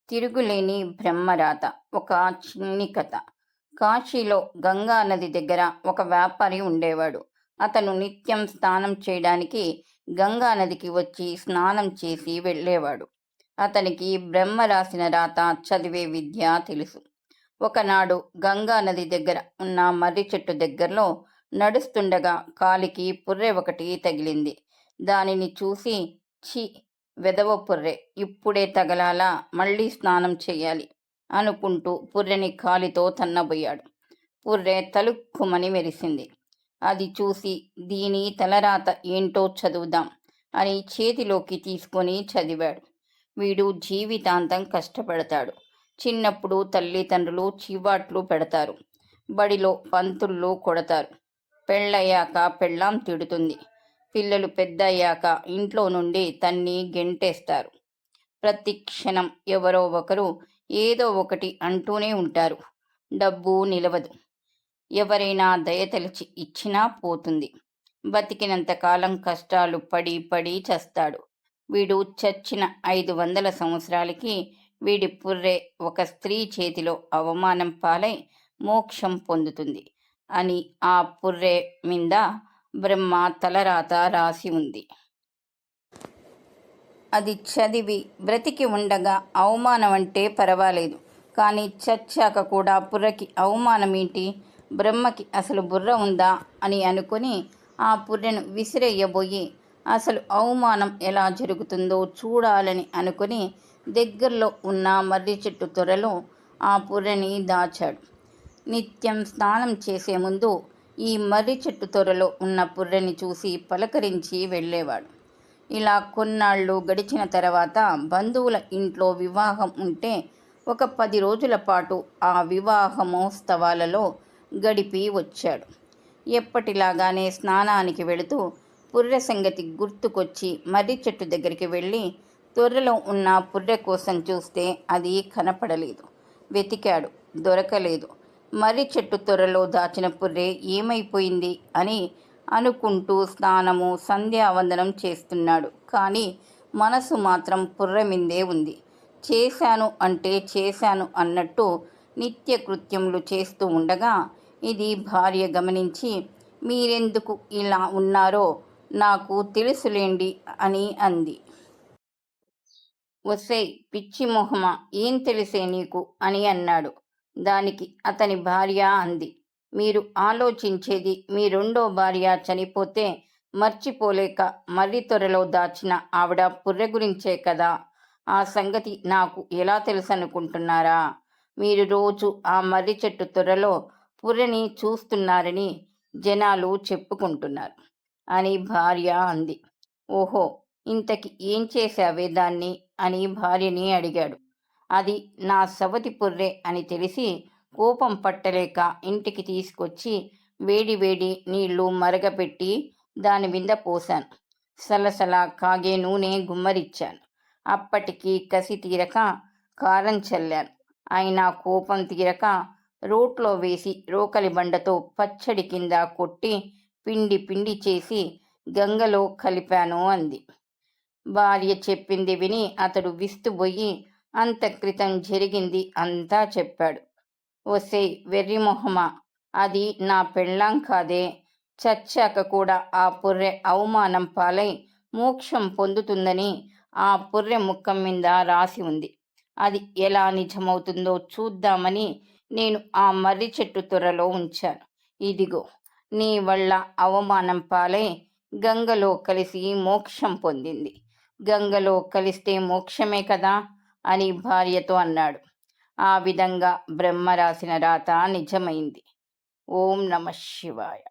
తిరుగులేని బ్రహ్మరాత. ఒక చిన్ని కథ. కాశీలో గంగా నది దగ్గర ఒక వ్యాపారి ఉండేవాడు. అతను నిత్యం స్నానం చేయడానికి గంగా నదికి వచ్చి స్నానం చేసి వెళ్ళేవాడు. అతనికి బ్రహ్మ రాసిన రాత చదివే విద్య తెలుసు. ఒకనాడు గంగా నది దగ్గర ఉన్న మర్రి చెట్టు దగ్గరలో నడుస్తుండగా కాలికి పుర్రె ఒకటి తగిలింది. దానిని చూసి ఛీ, వెధవ పుర్రె, ఇప్పుడే తగలాలా, మళ్ళీ స్నానం చెయ్యాలి అనుకుంటూ పుర్రెని కాలితో తన్నబోయాడు. పుర్రె తలుక్కుమని మెరిసింది. అది చూసి దీని తలరాత ఏంటో చదువుదాం అని చేతిలోకి తీసుకొని చదివాడు. వీడు జీవితాంతం కష్టపడతాడు. చిన్నప్పుడు తల్లిదండ్రులు చీవాట్లు పెడతారు. బడిలో పంతుళ్ళు కొడతారు. పెళ్ళయ్యాక పెళ్ళాం తిడుతుంది. పిల్లలు పెద్దయ్యాక ఇంట్లో నుండి తన్ని గెంటేస్తారు. ప్రతి క్షణం ఎవరో ఒకరు ఏదో ఒకటి అంటూనే ఉంటారు. డబ్బు నిలవదు. ఎవరైనా దయతలిచి ఇచ్చినా పోతుంది. బతికినంతకాలం కష్టాలు పడి పడి చస్తాడు. వీడు చచ్చిన 500 సంవత్సరాలకి వీడి పుర్రె ఒక స్త్రీ చేతిలో అవమానం పాలై మోక్షం పొందుతుంది అని ఆ పుర్రె మీద బ్రహ్మ తలరాత రాసి ఉంది. అది చదివి బ్రతికి ఉండగా అవమానం అంటే పర్వాలేదు, కానీ చచ్చాక కూడా పుర్రకి అవమానమేంటి? బ్రహ్మకి అసలు బుర్ర ఉందా అని అనుకుని ఆ పుర్రెను విసిరేయబోయి అసలు అవమానం ఎలా జరుగుతుందో చూడాలని అనుకుని దగ్గరలో ఉన్న మర్రి చెట్టు త్వరలో ఆ పుర్రెని దాచాడు. నిత్యం స్నానం చేసే ముందు ఈ మర్రి చెట్టు త్వరలో ఉన్న పుర్రెని చూసి పలకరించి వెళ్ళేవాడు. ఇలా కొన్నాళ్ళు గడిచిన తర్వాత బంధువుల ఇంట్లో వివాహం ఉంటే ఒక 10 రోజుల పాటు ఆ వివాహమోత్సవాలలో గడిపి వచ్చాడు. ఎప్పటిలాగానే స్నానానికి వెళుతూ పుర్రె సంగతి గుర్తుకొచ్చి మర్రి చెట్టు దగ్గరికి వెళ్ళి తొర్రెలో ఉన్న పుర్రె కోసం చూస్తే అది కనపడలేదు. వెతికాడు, దొరకలేదు. మర్రి చెట్టు తొర్రలో దాచిన పుర్రె ఏమైపోయింది అని అనుకుంటూ స్నానము సంధ్యావందనం చేస్తున్నాడు. కానీ మనసు మాత్రం పుర్రె మిందే ఉంది. చేశాను అంటే చేశాను అన్నట్టు నిత్యకృత్యములు చేస్తూ ఉండగా ఇది భార్య గమనించి, మీరెందుకు ఇలా ఉన్నారో నాకు తెలుసులేండి అని అంది. ఒసేయ్ పిచ్చి మొహమా, ఏం తెలిసే నీకు అని అన్నాడు. దానికి అతని భార్య అంది, మీరు ఆలోచించేది మీ రెండో భార్య చనిపోతే మర్చిపోలేక మర్రి త్వరలో దాచిన ఆవిడ పుర్రె గురించే కదా. ఆ సంగతి నాకు ఎలా తెలుసనుకుంటున్నారా? మీరు రోజు ఆ మర్రి చెట్టు త్వరలో పుర్రెని చూస్తున్నారని జనాలు చెప్పుకుంటున్నారు అని భార్య అంది. ఓహో, ఇంతకి ఏం చేశావే దాన్ని అని భార్యని అడిగాడు. అది నా సవతి పుర్రె అని తెలిసి కోపం పట్టలేక ఇంటికి తీసుకొచ్చి వేడి వేడి నీళ్లు మరగపెట్టి దాని మీద పోశాను. సలసల కాగే నూనె గుమ్మరిచ్చాను. అప్పటికి కసి తీరక కారం చల్లాను. అయినా కోపం తీరక రోట్లో వేసి రోకలి బండతో పచ్చడి కింద కొట్టి పిండి పిండి చేసి గంగలో కలిపాను అంది. భార్య చెప్పింది విని అతడు విస్తుబోయి అంత క్రితం జరిగింది అంతా చెప్పాడు. ఒసేయ్ వెర్రిమొహమా, అది నా పెళ్ళాం కాదే. చచ్చాక కూడా ఆ పుర్రె అవమానం పాలై మోక్షం పొందుతుందని ఆ పుర్రె ముఖం మీద రాసి ఉంది. అది ఎలా నిజమవుతుందో చూద్దామని నేను ఆ మర్రి చెట్టు త్వరలో ఉంచాను. ఇదిగో, నీ వల్ల అవమానం పాలై గంగలో కలిసి మోక్షం పొందింది. గంగలో కలిస్తే మోక్షమే కదా అని భార్యతో అన్నాడు. ఆ విధంగా బ్రహ్మ రాసిన రాత నిజమైంది. ఓం నమః శివాయ.